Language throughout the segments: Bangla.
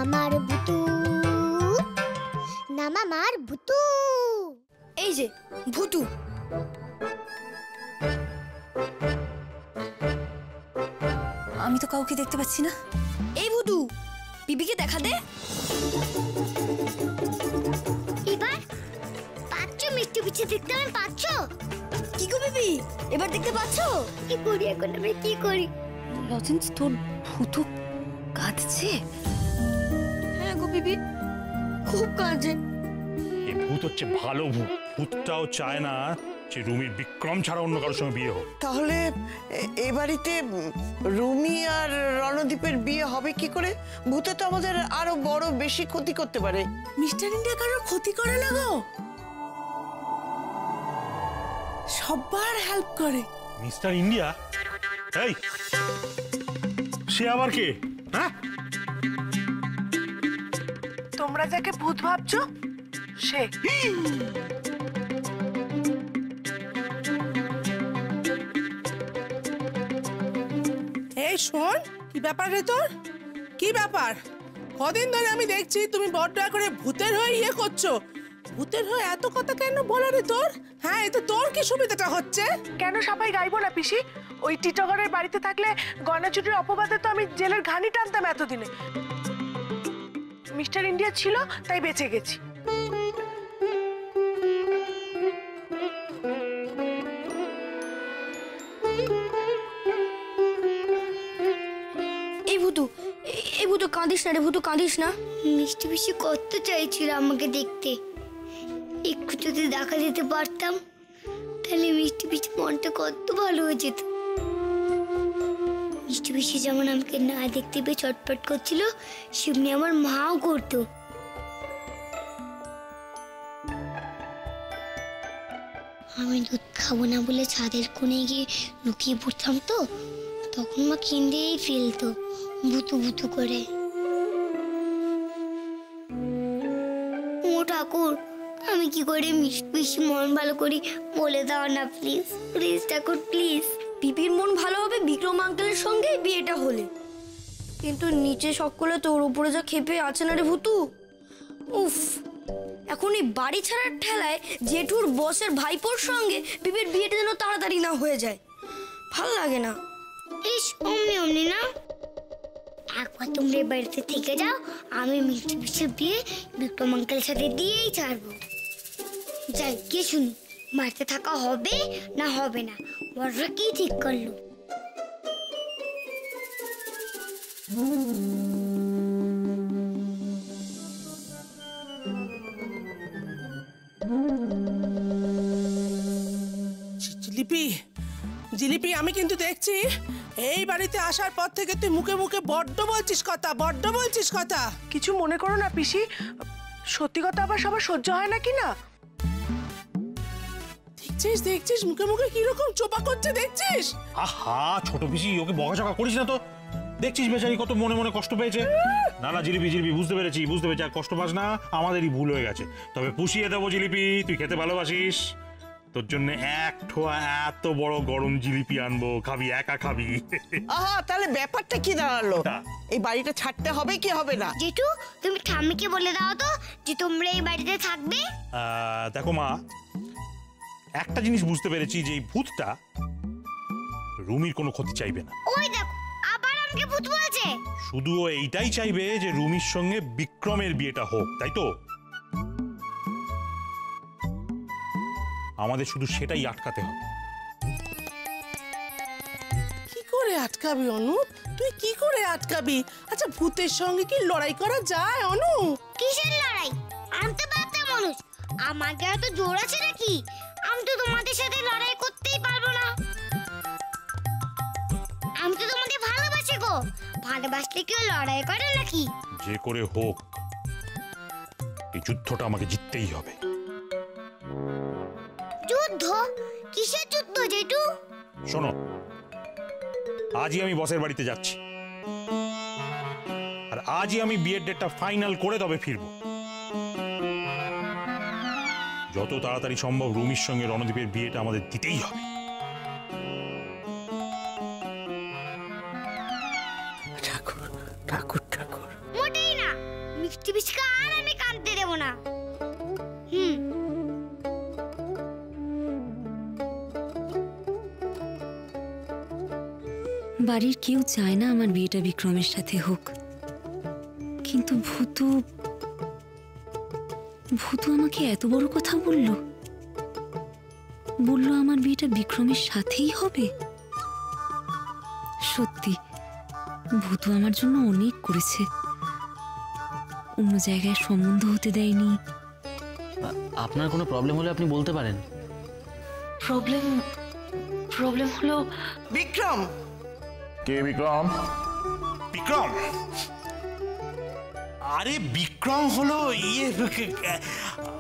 মামার ভুতু, না মামার ভুতু। এই যে ভুতু। আমি তো কাউকে দেখতে পাচ্ছি না। এই ভুতু, বিবিকে দেখা দে। এবার পাচ্ছ মিষ্টি পিছে দেখতে আমি পাচ্ছ? কি গো বিবি, এবার দেখতে পাচ্ছ? কি করি এখন আমি, কি করি? লজেন্স, তোর ভুতু কাঁদছে? হ্যাঁ গো বিবি, খুব কাঁদছে। এই ভূত হচ্ছে ভালো ভূত। ভূতটাও চায় না যে রুমির বিক্রম ছাড়া অন্য কারোর সঙ্গে বিয়ে হোক। তাহলে এ বাড়িতে রুমি আর রণদীপের বিয়ে হবে কি করে? ভূতে তো আমাদের আরো বড় বেশি ক্ষতি করতে পারে। মিস্টার ইন্ডিয়া কারোর ক্ষতি করে না গো, সবার হেল্প করে। Mister India? এই, সে আবার কে? হ্যাঁ, তোমরা যাকে ভূত ভাবছো সে। এই শোন, কি ব্যাপার রে তোর? কি ব্যাপার? কদিন ধরে আমি দেখছি তুমি বড্ড করে ভূতের হয়ে ইয়ে করছো। ভূতের হয়ে এত কথা কেন বলো রে তোর? হ্যাঁ, এতে তোর কি সুবিধাটা হচ্ছে? কেন সবাই গাইবো না পিসি? ওই টিটগরের বাড়িতে থাকলে গয়নাচুরির অপবাদে তো আমি জেলের ঘানি টানতাম এতদিনে। মিস্টার ইন্ডিয়া ছিল তাই বেঁচে গেছি। এই ভুতু, এই ভুতু কাঁদিস না রে, ভুতু কাঁদিস না। মিষ্টি পিসি কত চাইছিল আমাকে দেখতে, একটু যদি দেখা দিতে পারতাম তাহলে মিষ্টি পিসি মনটা কত ভালো হয়ে যেত। মিষ্টি পিসি যেমন আমাকে না দেখতে পেয়ে চটপট করছিল, সেমনি আমার মাও করতো। আমি দুধ খাবো না বলে ছাদের কোণে গিয়ে লুকিয়ে পড়তাম, তো তখন মা কেঁদেই ফেলতো ভুতু ভুতু করে। ও ঠাকুর, আমি কি করে মিষ্টি পিসি মন ভালো করি বলে দাও না প্লিজ, প্লিজ ঠাকুর প্লিজ। বিপির মন ভালো হবে বিক্রম আঙ্কেলের সঙ্গে বিয়েটা হলে, কিন্তু নিচে সকলে তোর উপরে যা খেপে আছে না রে ভুতু। উফ, এখন এই বাড়ি ছাড়ার ঠেলায় জেঠুর বসের ভাইপোর সঙ্গে বিপির বিয়েটা যেন তাড়াতাড়ি না হয়ে যায়, ভাল লাগে না। ইস, অমনি অমনি না, একবার তোমরা এই বাড়িতে থেকে যাও, আমি মিষ্টি পিসির বিয়ে বিক্রম আঙ্কেলের সাথে দিয়েই ছাড়বো। যাই গিয়ে শুনি বাড়িতে থাকা হবে না হবে না, বড়রা কি ঠিক করলো। জিলিপি, জিলিপি, আমি কিন্তু দেখছি এই বাড়িতে আসার পর থেকে তুই মুখে মুখে বড্ড বলছিস কথা, বড্ড বলছিস কথা। কিছু মনে করো না পিসি, সত্যি কথা আবার সবার সহ্য হয় নাকি না? দেখছিস দেখছিস মুখে মুখে কিরকম চোপা করছে দেখছিস? আহা ছোট পিসি, ওকে বকাঝকা করিস না তো। দেখছিস বেচারি কত মনে মনে কষ্ট পেয়েছে। না না জিলিপি, জিলিপি বুঝতে পেরেছি, বুঝতে পেরেছি, আর কষ্ট পাস না, আমাদেরই ভুল হয়ে গেছে। তবে পুষিয়ে দেবো জিলিপি, তুই খেতে ভালোবাসিস, তোর জন্য এক ঠোয়া এত বড় গরম জিলিপি আনবো, খাবি, একা খাবি। আহা, তাহলে ব্যাপারটা কি দাঁড়ালো? এই বাড়িটা ছাড়তে হবে কি হবে না? জেঠু, তুমি ঠাম্মিকে বলে দাও তো যে তোমরা এই বাড়িতে থাকবে। দেখো মা, একটা জিনিস বুঝতে পেরেছি যে এই ভূতটা রুমির কোনো ক্ষতি চাইবে না। ওই দেখো আবার আমাকে ভূত বলছে। শুধু ও এইটাই চাইবে যে রুমির সঙ্গে বিক্রমের বিয়েটা হোক, তাই তো? আমাদের শুধু সেটাই আটকাতে হবে। কি করে আটকাবি অনু? তুই কি করে আটকাবি? আচ্ছা, ভূতের সঙ্গে কি লড়াই করা যায় অনু? কিসের লড়াই? আমি তো বাচ্চা মানুষ, আমার গায়ে তো জোর আছে নাকি? আমি তো তোমাদের সাথে লড়াই করতেই পারবো না। আমি তো তোমাদের ভালোবাসি গো, ভালোবাসলে কেউ লড়াই করে নাকি? যে করে হোক এই যুদ্ধটা আমাকে জিততেই হবে। যুদ্ধ? কিসের যুদ্ধ জেঠু? শোনো, আজই আমি বসের বাড়িতে যাচ্ছি, আর আজই আমি বিয়ের ডেটটা ফাইনাল করে তবে ফিরবো। যত তাড়াতাড়ি সম্ভব রুমির সঙ্গে রণদীপের বিয়েটা আমাদের দিতেই হবে। ঠাকুর, ঠাকুর, ঠাকুর। মোটেই না, মিষ্টি পিসিকে আর আমি কাঁদতে দেবো না। বাড়ির কেউ চায় না আমার বিয়েটা বিক্রমের সাথে হোক, কিন্তু ভূতু আমাকে এত বড় কথা বলল আমার বিয়েটা বিক্রমের সাথেই হবে। সত্যি ভূতু আমার জন্য অনেক করেছে, অন্য জায়গায় সম্বন্ধ হতে দেয়নি। আপনার কোনো প্রবলেম হলে আপনি বলতে পারেন। প্রবলেম হলো বিক্রম। কে বিক্রম? বিক্রম, আরে বিক্রম হলো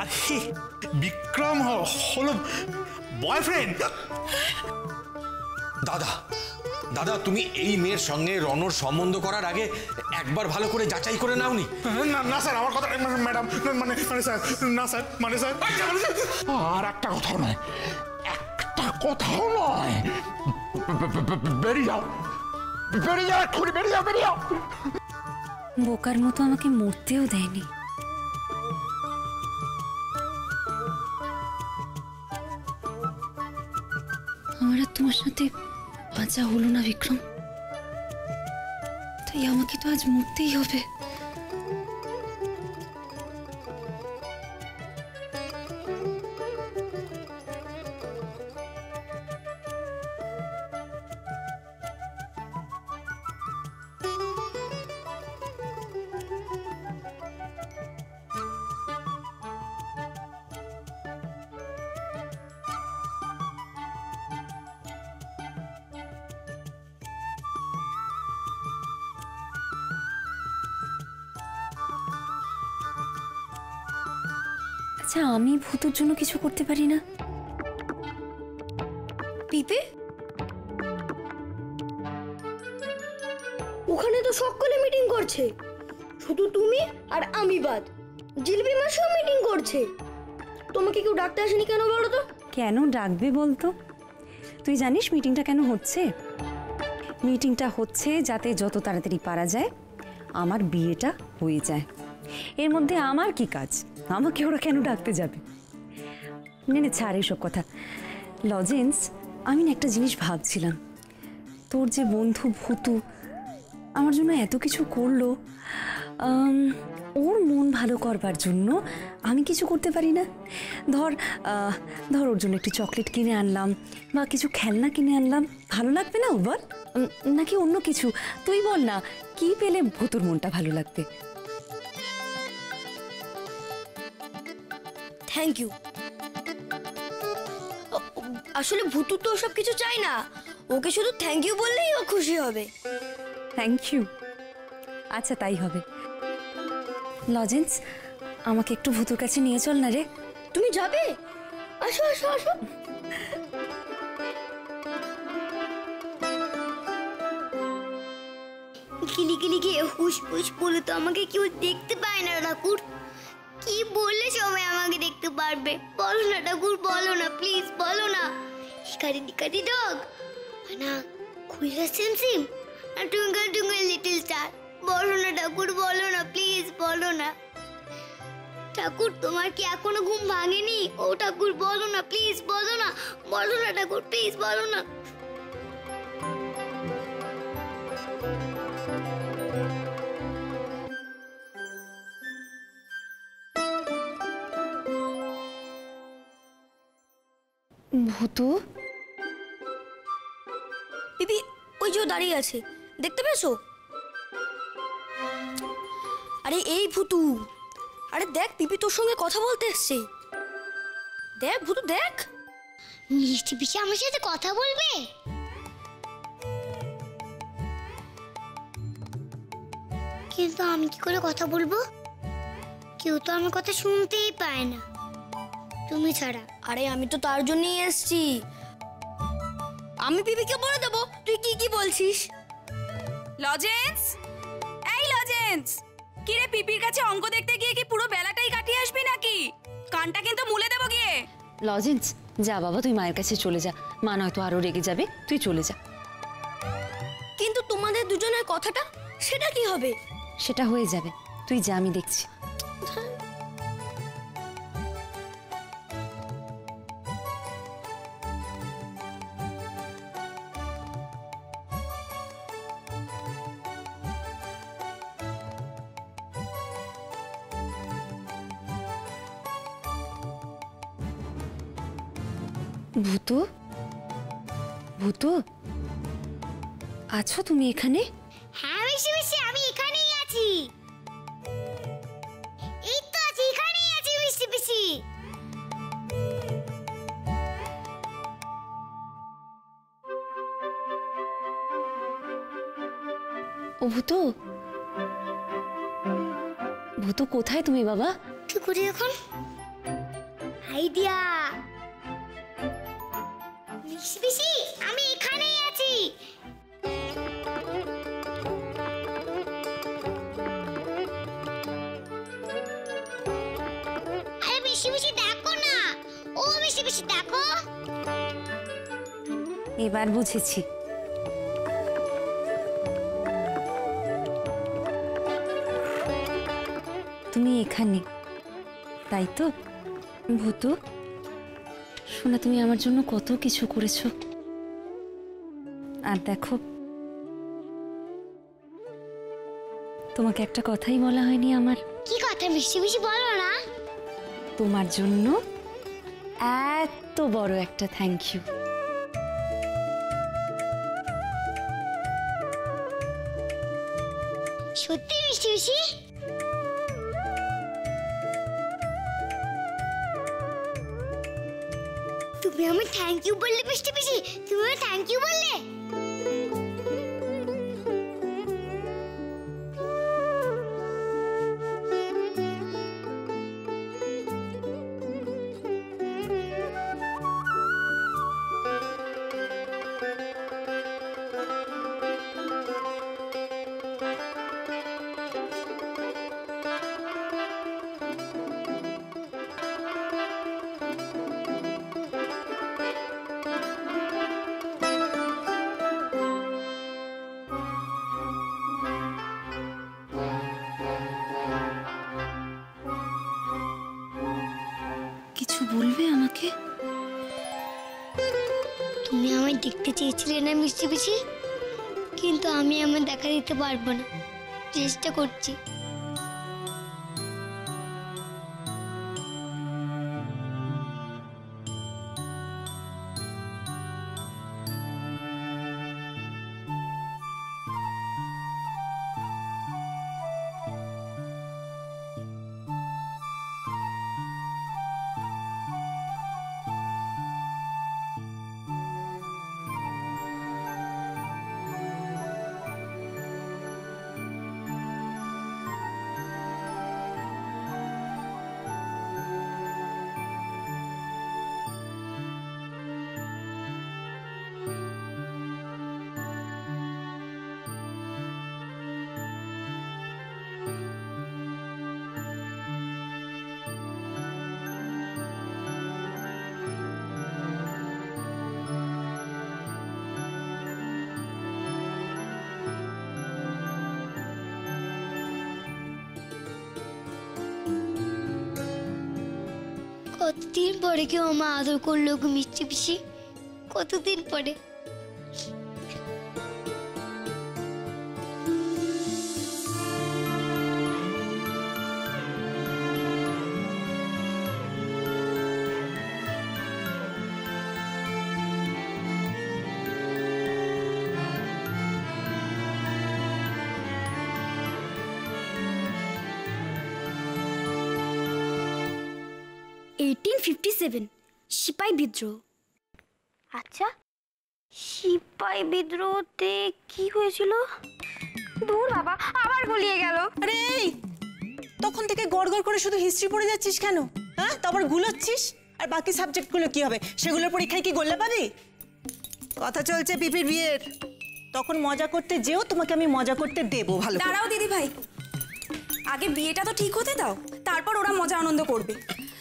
আরে বিক্রম হলো বয়ফ্রেন্ড। দাদা দাদা, তুমি এই মেয়ের সঙ্গে রণর সম্বন্ধ করার আগে একবার ভালো করে যাচাই করে নাওনি? না স্যার, আমার কথা ম্যাডাম মানে স্যার, না স্যার মানে স্যার। আর একটা কথাও নয়, বেরিয়ে যাও, এক্ষুনি বেরিয়ে যাও। বোকার মতো আমাকে মরতেও দেয়নি। আমার আর তোমার সাথে বাঁচা হলো না বিক্রম, তাই আমাকে তো আজ মরতেই হবে। আচ্ছা, আমি ভূতের জন্য কিছু করতে পারি না? পিপে, ওখানে তো সকলে মিটিং করছে, শুধু তুমি আর আমি বাদ। জিলিপি মাসিও মিটিং করছে। তোমাকে কেউ ডাকতে আসেনি কেন বলো তো? কেন ডাকবে বলতো? তুই জানিস মিটিংটা কেন হচ্ছে? মিটিংটা হচ্ছে যাতে যত তাড়াতাড়ি পারা যায় আমার বিয়েটা হয়ে যায়। এর মধ্যে আমার কি কাজ? আমাকে ওরা কেন ডাকতে যাবে? নে ছাড় এসব কথা। লজেন্স, আমি না একটা জিনিস ভাবছিলাম, তোর যে বন্ধু ভূতু আমার জন্য এত কিছু করলো, ওর মন ভালো করবার জন্য আমি কিছু করতে পারি না? ধর ওর জন্য একটু চকলেট কিনে আনলাম বা কিছু খেলনা কিনে আনলাম, ভালো লাগবে না ও বল? নাকি অন্য কিছু? তুই বল না, কি পেলে ভূতুর মনটা ভালো লাগবে? Thank you. আসলে ভূতু তো সব কিছু চাই না, ওকে শুধু থ্যাংক ইউ বললেই ও খুশি হবে। থ্যাংক ইউ, আচ্ছা তাই হবে। লজেন্স, আমাকে একটু ভূতুর কাছে নিয়ে চল না রে। তুমি যাবে? আসো আসো আসো। কিলি গিয়ে হুস হুস বলে তো আমাকে কেউ দেখতে পায় না ঠাকুর। কি বললে সবাই আমাকে দেখতে পারবে? বলো না ঠাকুর, বলো না প্লিজ, বলো না। হিকারি ডগ না, খুইলা সিমসিম না, টুইঙ্কল লিটল স্টার, বলো না ঠাকুর, বলো না প্লিজ, বলো না। ঠাকুর, তোমার কি এখনো ঘুম ভাঙেনি? ও ঠাকুর, বলো না প্লিজ, বলো না ঠাকুর, প্লিজ বলো না। ভূতু, পিপি ওই যে দাঁড়িয়ে আছে, দেখতে পেয়েছো? আরে এই ভূতু, আরে দেখ পিপি তোর সঙ্গে কথা বলতে এসছে। দেখ ভূতু, দেখ। মিষ্টি পিসি আমার সাথে কথা বলবে? কিন্তু আমি কি করে কথা বলবো? কেউ তো আমার কথা শুনতেই পায় না, তুমি ছাড়া। আরে আমি তো তার জন্যই এসেছি। আমি পিপিকে বলে দেবো তুই কি কি বলছিস। লজেন্স, এই লজেন্স, কি রে পিপির কাছে অঙ্ক দেখতে গিয়ে কি পুরো বেলাটাই কাটিয়ে আসবি নাকি? কানটা কিন্তু মুলে দেবো গিয়ে। লজেন্স, যা বাবা, তুই মায়ের কাছে চলে যা, মা নয়তো আরো রেগে যাবে, তুই চলে যা। কিন্তু তোমাদের দুজনের কথাটা, সেটা কি হবে? সেটা হয়ে যাবে, তুই যা, আমি দেখছি। ভূতু, ভূতু, আছো তুমি এখানে? হ্যাঁ মিষ্টি পিসি, আমি এখানেই আছি। এই তো আছি, এখানেই আছি মিষ্টি পিসি। ও ভূতু, ভূতু কোথায় তুমি বাবা? কি করি এখন? আইডিয়া! মিষ্টি পিসি, আমি এখানেই আছি। আরে মিষ্টি পিসি দেখো না, ও মিষ্টি পিসি দেখো। এবার বুঝেছি। তুমি এখানে, তাই তো? ভূতু শোনা, তুমি আমার জন্য কত কিছু করেছো। আর দেখো, তোমাকে একটা কথাই বলা হয়নি আমার। কি কথা মিষ্টি পিসি, বলো না। তোমার জন্য এত বড় একটা থ্যাংক ইউ। সত্যি মিষ্টি পিসি? তুমি আমি থ্যাংক ইউ বললে মিষ্টি পিসি? তুমি আমি থ্যাংক ইউ বললে? কিছু বলবে আমাকে? তুমি আমায় দেখতে চেয়েছিলে না মিষ্টি পিসি, কিন্তু আমি আমার দেখা দিতে পারবো না। চেষ্টা করছি। কতদিন পরে কেউ আমার আদর করলো গো মিষ্টি পিসি, কতদিন পরে। সিপাই বিদ্রোহ। আচ্ছা, সিপাই বিদ্রোহতে কি হয়েছিল? দূর বাবা, আবার গুলিয়ে গেল। আরে তখন থেকে গড়গড় করে শুধু হিস্ট্রি পড়ে যাচ্ছিস কেন? হ্যাঁ, তারপর গুলোচ্ছিস। আর বাকি সাবজেক্টগুলো কি হবে? সেগুলোর পরীক্ষায় কি গোল্লা পাবি? কথা চলছে পিপির বিয়ের, তখন মজা করতে যেও, তোমাকে আমি মজা করতে দেবো। ভালো দাঁড়াও দিদি ভাই, আগে বিয়েটা তো ঠিক হতে দাও, তারপর ওরা মজা আনন্দ করবে।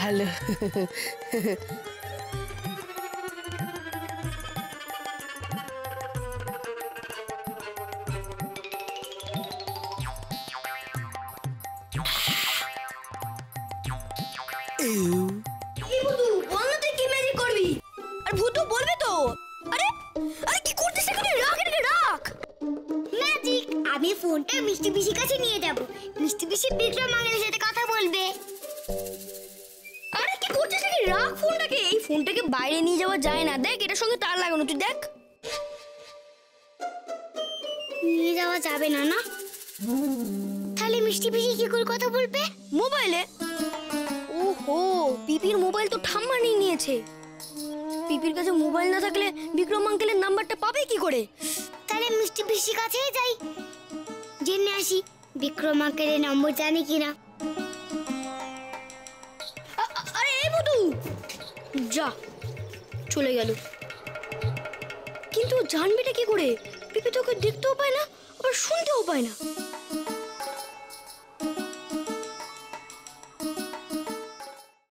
ভালো। বল তুই কি ম্যাজিক করবি? আর ভূতু বলবে তো। আরে আরে কি করছিস এখানে? রাখ এটাকে রাখ। ম্যাজিক, আমি ফোনটা মিষ্টি পিসির কাছে নিয়ে যাব। মিষ্টি পিসি বিক্রম আঙ্কেলের সাথে কথা বলবে। আরে কি করছিস নাকি? রাখ ফোনটাকে। এই ফোনটাকে বাইরে নিয়ে যাওয়া যায় না। দেখ এটার সঙ্গে তার লাগানো, তুই দেখ। নিয়ে যাওয়া যাবে না না? তাহলে মিষ্টি পিসি কি করে কথা বলবে? মোবাইলে। ওহো, পিপির মোবাইল তো ঠাম্মা নিয়ে নিয়েছে। পিপির কাছে মোবাইল না থাকলে বিক্রম আঙ্কেলের নাম্বারটা পাবে কি করে? তাহলে মিষ্টি পিসির কাছেই যাই, জেনে আসি বিক্রম আঙ্কেলের নম্বর জানে কিনা। আরে এই ভূতু, যা চলে গেল। কিন্তু জানবেটা কি করে? পিপি তোকে দেখতেও পায় না, আবার শুনতেও পায় না।